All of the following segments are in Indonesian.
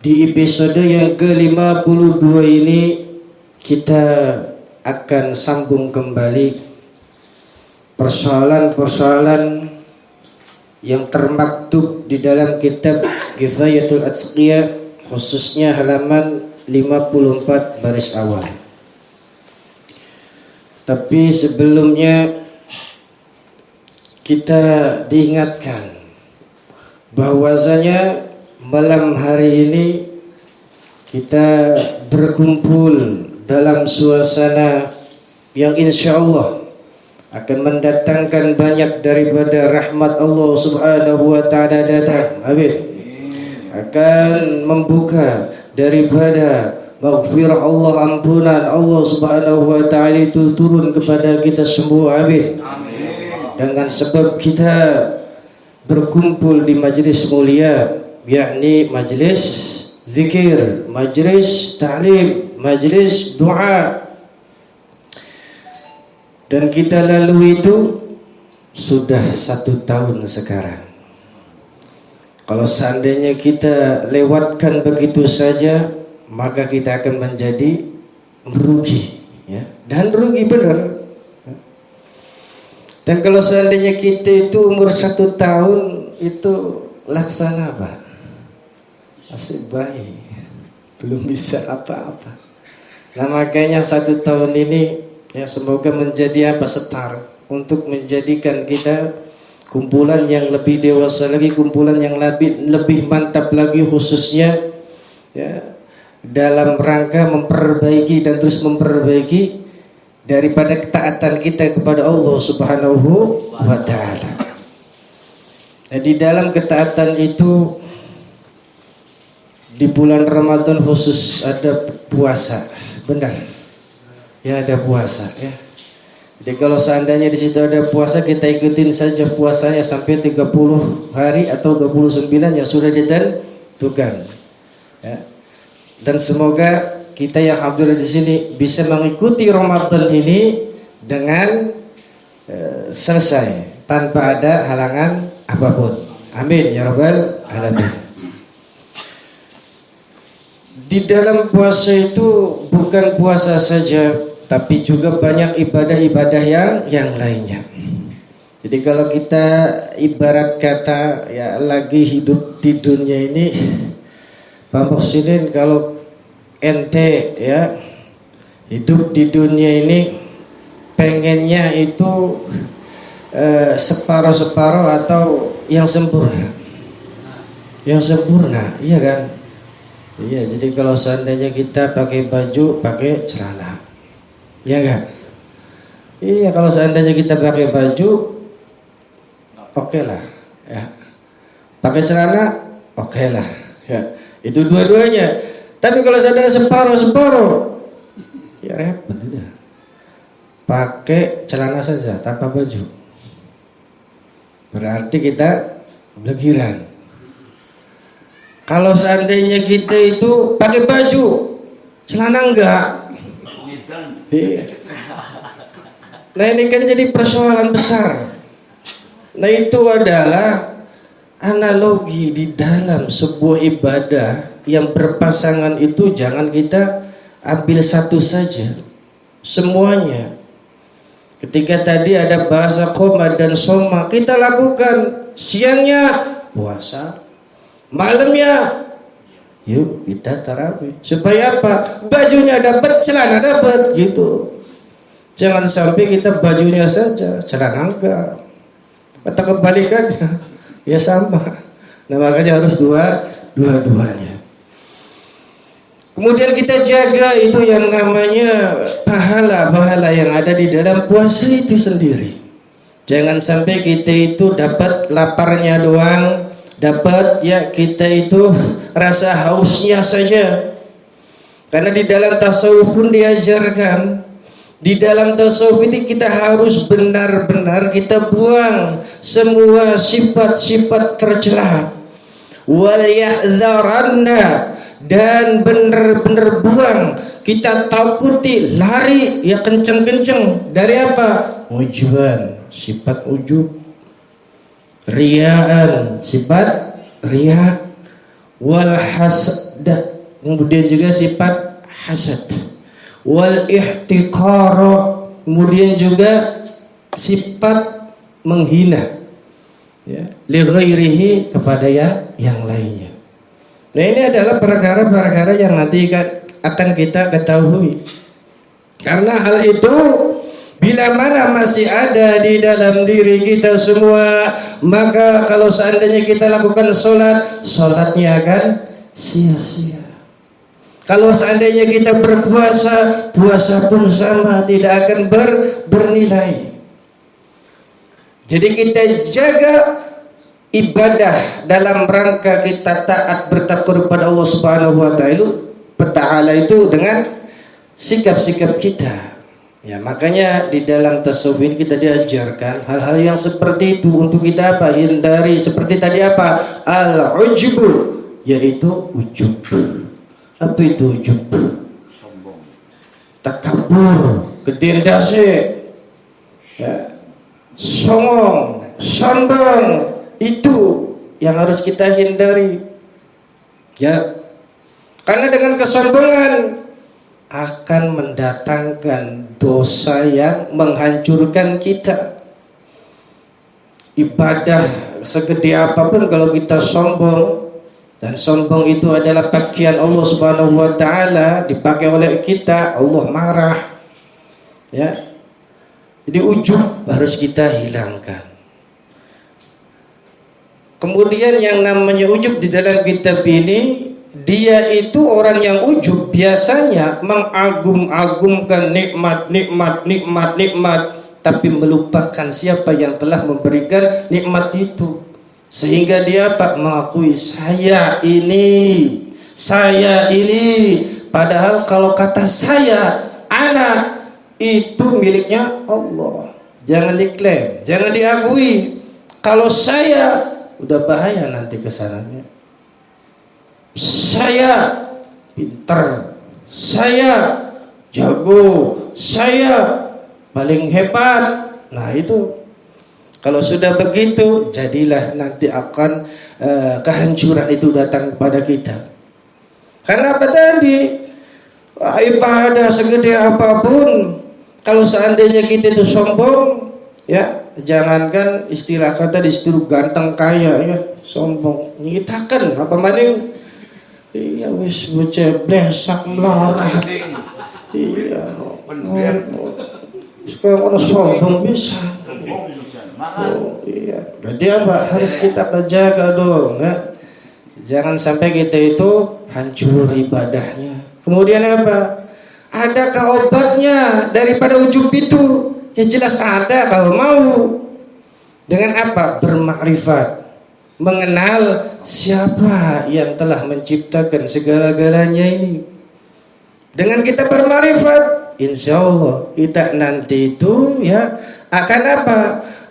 Di episode yang ke-52 ini kita akan sambung kembali persoalan-persoalan yang termaktub di dalam kitab Kifayatul Atqiya, khususnya halaman 54 baris awal. Tapi sebelumnya kita diingatkan bahwasanya malam hari ini kita berkumpul dalam suasana yang insya Allah akan mendatangkan banyak daripada rahmat Allah Subhanahu wa ta'ala datang. Amin. Akan membuka daripada maghfirah Allah, ampunan Allah Subhanahu wa ta'ala itu turun kepada kita semua. Amin. Dengan sebab kita berkumpul di majlis mulia, yakni majlis zikir, majlis ta'lim, majlis doa. Dan kita lalu itu sudah 1 tahun sekarang. Kalau seandainya kita lewatkan begitu saja, maka kita akan menjadi merugi, ya. Dan rugi benar. Dan kalau seandainya kita itu umur 1 tahun itu laksana apa? Masih bayi, belum bisa apa-apa. Nah makanya 1 tahun ini ya semoga menjadi setar untuk menjadikan kita kumpulan yang lebih dewasa lagi, kumpulan yang lebih mantap lagi, khususnya ya dalam rangka memperbaiki dan terus memperbaiki daripada ketaatan kita kepada Allah Subhanahu wa ta'ala. Nah, di dalam ketaatan itu di bulan Ramadan khusus ada puasa, benar? Ya ada puasa ya. Jadi kalau seandainya di situ ada puasa, kita ikutin saja puasanya sampai 30 hari atau 29 yang sudah ditentukan. Ya. Dan semoga kita yang hadir di sini bisa mengikuti Ramadan ini dengan selesai tanpa ada halangan apapun. Amin ya rabbal alamin. Di dalam puasa itu bukan puasa saja, tapi juga banyak ibadah-ibadah yang lainnya. Jadi kalau kita ibarat kata ya lagi hidup di dunia ini, Pak Muhsinin, kalau ente ya hidup di dunia ini pengennya itu separuh-separuh atau yang sempurna? Yang sempurna, iya kan? Iya, jadi kalau seandainya kita pakai baju, pakai celana, iya enggak? Iya, kalau seandainya kita pakai baju, oke lah, ya. Pakai celana, oke lah, ya. Itu dua-duanya. Tapi kalau seandainya separuh, ya repot gitu. Pakai celana saja, tanpa baju, berarti kita blegiran. Kalau seandainya kita itu pakai baju, celana enggak, iya. Nah ini kan jadi persoalan besar. Nah itu adalah analogi di dalam sebuah ibadah yang berpasangan itu jangan kita ambil satu saja, semuanya. Ketika tadi ada bahasa qoma dan soma, kita lakukan siangnya puasa, malamnya yuk kita tarawih. Supaya apa? Bajunya dapat, celana dapat gitu. Jangan sampai kita bajunya saja, celana enggak, atau kebalikannya, ya sama. Nah makanya harus dua-duanya. Kemudian kita jaga itu yang namanya pahala-pahala yang ada di dalam puasa itu sendiri. Jangan sampai kita itu dapat laparnya doang, dapat ya kita itu rasa hausnya saja. Karena di dalam tasawuf pun diajarkan, di dalam tasawuf ini kita harus benar-benar kita buang semua sifat-sifat tercela. Wal ya'dzaranna, dan benar-benar buang, kita takuti, lari ya kenceng-kenceng dari apa? Ujuban, sifat ujub. Riyaan, sifat riya. Wal kemudian juga sifat hasad. Wal ihtiqar, kemudian juga sifat menghina, ya, li ghairihi, kepada yang lainnya. Nah, ini adalah perkara-perkara yang nanti akan kita ketahui. Karena hal itu bila mana masih ada di dalam diri kita semua, maka kalau seandainya kita lakukan sholatnya akan sia-sia. Kalau seandainya kita berpuasa, puasa pun sama, tidak akan bernilai. Jadi kita jaga ibadah dalam rangka kita taat bertakwa kepada Allah Subhanahu wa taala itu dengan sikap-sikap kita. Ya, makanya di dalam tasawuf ini kita diajarkan hal-hal yang seperti itu untuk kita apa? Hindari. Seperti tadi apa? Al-ujub, yaitu ujub. Apa itu ujub? Sombong. Takabur, gede dasi. Ya. Sombong. Itu yang harus kita hindari. Ya. Karena dengan kesombongan akan mendatangkan dosa yang menghancurkan kita. Ibadah segede apapun kalau kita sombong, dan sombong itu adalah pakaian Allah Subhanahu wa taala, dipakai oleh kita, Allah marah. Ya. Jadi ujub harus kita hilangkan. Kemudian yang namanya ujub di dalam kitab ini, dia itu orang yang ujub biasanya mengagum-agumkan nikmat, tapi melupakan siapa yang telah memberikan nikmat itu. Sehingga dia mengakui saya ini, padahal kalau kata saya, anak itu miliknya Allah. Jangan diklaim, jangan diakui. Kalau saya, udah bahaya nanti kesananya. Saya pintar, saya jago, saya paling hebat. Nah itu kalau sudah begitu, jadilah nanti akan kehancuran itu datang kepada kita. Karena apa tadi? Ibadah segede apapun, kalau seandainya kita itu sombong, ya jangankan istilah kata disuruh ganteng kaya, ya sombong nyitakan apa maning. Iya wis bocah blesak melarat. Iya. Sekarang orang sombong bisa. Oh, iya. Berarti apa? Harus kita berjaga dong, ya. Jangan sampai kita itu hancur ibadahnya. Kemudian apa? Adakah obatnya daripada ujub itu? Ya jelas ada kalau mau. Dengan apa? Bermakrifat. Mengenal siapa yang telah menciptakan segala-galanya ini. Dengan kita bermarifat, insya Allah kita nanti itu ya akan apa?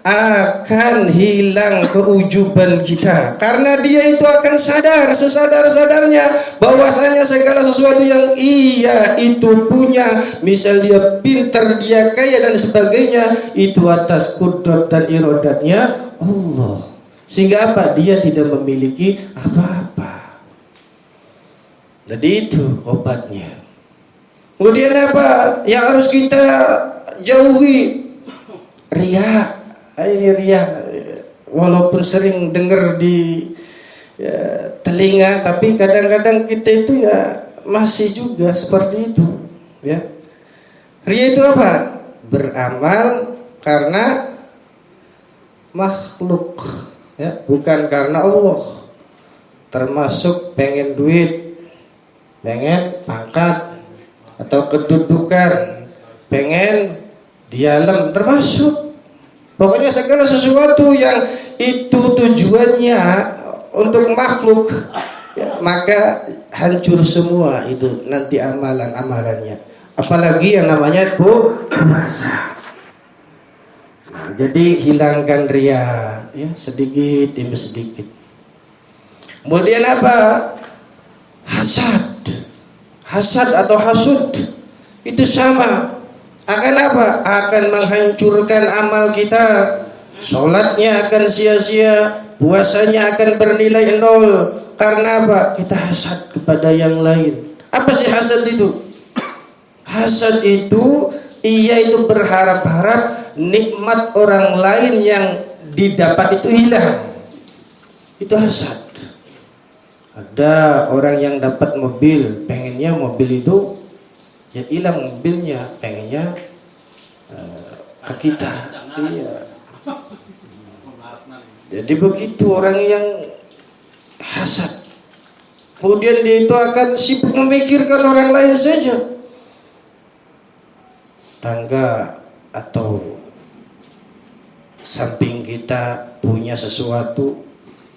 Akan hilang keujuban kita. Karena dia itu akan sadar sesadar-sadarnya bahwasanya segala sesuatu yang ia itu punya, misal dia pintar, dia kaya dan sebagainya, itu atas kudrat dan iradatnya Allah. Sehingga apa? Dia tidak memiliki apa-apa. Jadi itu obatnya. Kemudian apa? Yang harus kita jauhi? Riya. Ini riya. Walaupun sering dengar di telinga, tapi kadang-kadang kita itu ya masih juga seperti itu. Ya. Riya itu apa? Beramal karena makhluk. Ya, bukan karena Allah. Termasuk pengen duit, pengen pangkat atau kedudukan, pengen dialam, termasuk. Pokoknya segala sesuatu yang itu tujuannya untuk makhluk, ya, maka hancur semua itu nanti amalan-amalannya. Apalagi yang namanya puasa. Jadi hilangkan riya, ya, sedikit demi sedikit. Kemudian apa? Hasad atau hasud itu sama. Akan apa? Akan menghancurkan amal kita. Sholatnya akan sia-sia, puasanya akan bernilai nol. Karena apa? Kita hasad kepada yang lain. Apa sih hasad itu? Hasad itu, ia itu berharap-harap nikmat orang lain yang didapat itu hilang. Itu hasad. Ada orang yang dapat mobil, pengennya mobil itu ya hilang mobilnya, pengennya ke kita. Iya. Jadi begitu orang yang hasad. Kemudian dia itu akan sibuk memikirkan orang lain saja. Tangga atau samping kita punya sesuatu,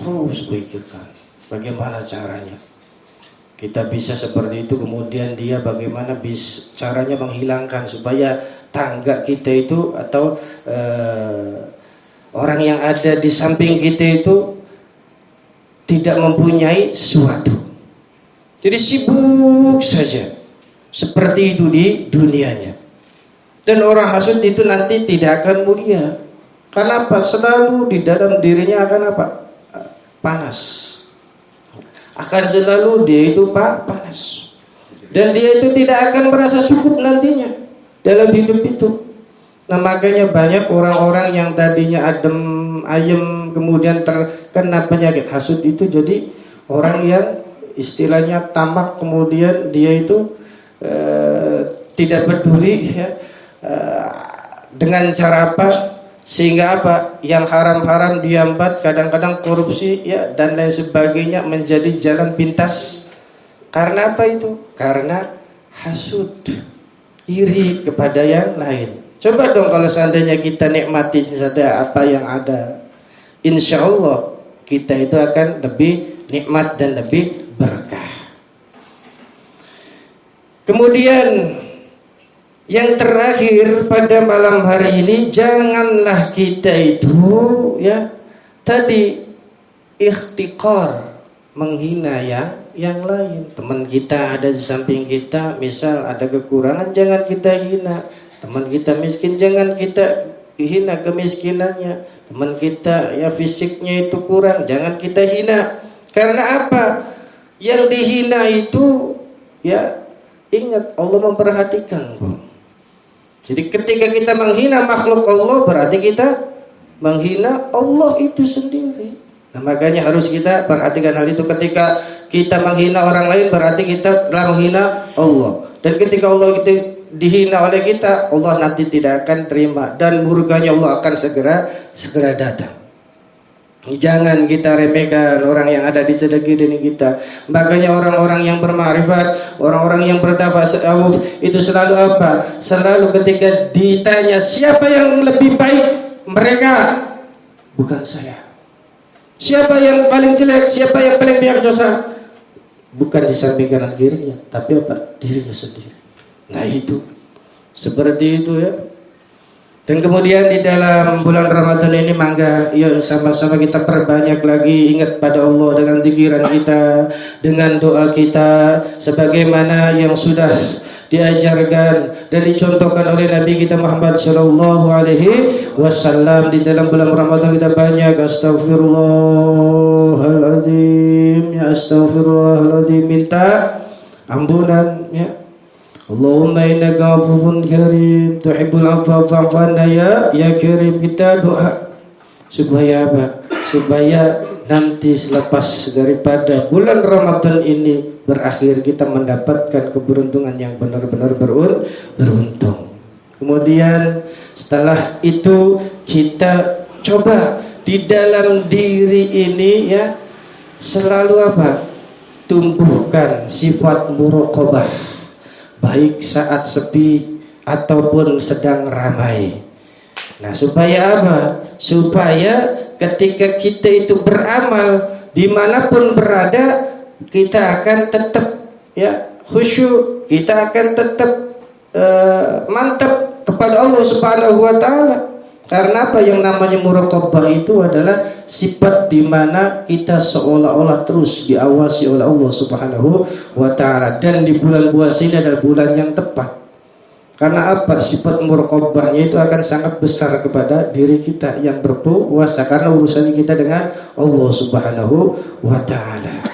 terus pikirkan bagaimana caranya kita bisa seperti itu. Kemudian dia bagaimana caranya menghilangkan supaya tangga kita itu atau orang yang ada di samping kita itu tidak mempunyai sesuatu. Jadi sibuk saja seperti itu di dunianya. Dan orang hasud itu nanti tidak akan mulia. Karena apa? Selalu di dalam dirinya akan apa? Panas. Akan selalu dia itu panas. Dan dia itu tidak akan merasa cukup nantinya dalam hidup itu. Nah makanya banyak orang-orang yang tadinya adem ayem kemudian terkena penyakit hasud itu jadi orang yang istilahnya tamak, kemudian dia itu tidak peduli ya, dengan cara apa, sehingga apa yang haram-haram diambat, kadang-kadang korupsi ya dan lain sebagainya menjadi jalan pintas. Karena apa itu? Karena hasud, iri kepada yang lain. Coba dong kalau seandainya kita nikmati saja apa yang ada, insya Allah kita itu akan lebih nikmat dan lebih berkah. Kemudian yang terakhir pada malam hari ini, janganlah kita itu ya tadi ikhtiqar, menghina yang lain. Teman kita ada di samping kita, misal ada kekurangan, jangan kita hina. Teman kita miskin, jangan kita hina kemiskinannya. Teman kita ya fisiknya itu kurang, jangan kita hina. Karena apa? Yang dihina itu ya ingat Allah memperhatikan. Jadi ketika kita menghina makhluk Allah, berarti kita menghina Allah itu sendiri. Nah, makanya harus kita perhatikan hal itu. Ketika kita menghina orang lain, berarti kita telah menghina Allah. Dan ketika Allah itu dihina oleh kita, Allah nanti tidak akan terima dan murkanya Allah akan segera datang. Jangan kita remehkan orang yang ada di sekitar kita. Makanya orang-orang yang bermakrifat, orang-orang yang bertasawuf itu selalu apa? Selalu ketika ditanya siapa yang lebih baik, mereka, bukan saya. Siapa yang paling jelek, siapa yang paling banyak dosa, bukan di samping kanan dirinya, tapi apa? Dirinya sendiri. Nah itu seperti itu ya. Dan kemudian di dalam bulan Ramadan ini mangga yuk sama-sama kita perbanyak lagi ingat pada Allah dengan zikran kita, dengan doa kita sebagaimana yang sudah diajarkan dan dicontohkan oleh Nabi kita Muhammad sallallahu alaihi wasallam. Di dalam bulan Ramadan kita banyak astaghfirullahaladzim, ya astaghfirullahaladzim, minta ampunan ya. Allahumma innaka afuwwun karim tuhibbul afwa fa'fu anna ya karim. Kita doa supaya apa? Supaya nanti selepas daripada bulan Ramadan ini berakhir kita mendapatkan keberuntungan yang benar-benar beruntung. Kemudian setelah itu kita coba di dalam diri ini ya selalu apa? Tumbuhkan sifat muraqabah, baik saat sepi ataupun sedang ramai. Nah supaya apa? Supaya ketika kita itu beramal dimanapun berada, kita akan tetap ya khusyuk, kita akan tetap mantap kepada Allah Subhanahu wa taala. Karena apa? Yang namanya muraqabah itu adalah sifat di mana kita seolah-olah terus diawasi oleh Allah Subhanahu wa taala. Dan di bulan puasa ini adalah bulan yang tepat. Karena apa? Sifat muraqabahnya itu akan sangat besar kepada diri kita yang berpuasa, karena urusannya kita dengan Allah Subhanahu wa taala.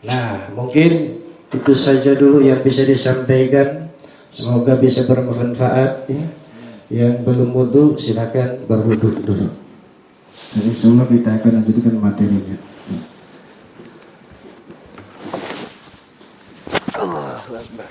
Nah, mungkin itu saja dulu yang bisa disampaikan. Semoga bisa bermanfaat ya. Yang belum wudu silakan berwudu dulu. Jadi insyaallah kita akan lanjutkan materinya. Allahu Akbar.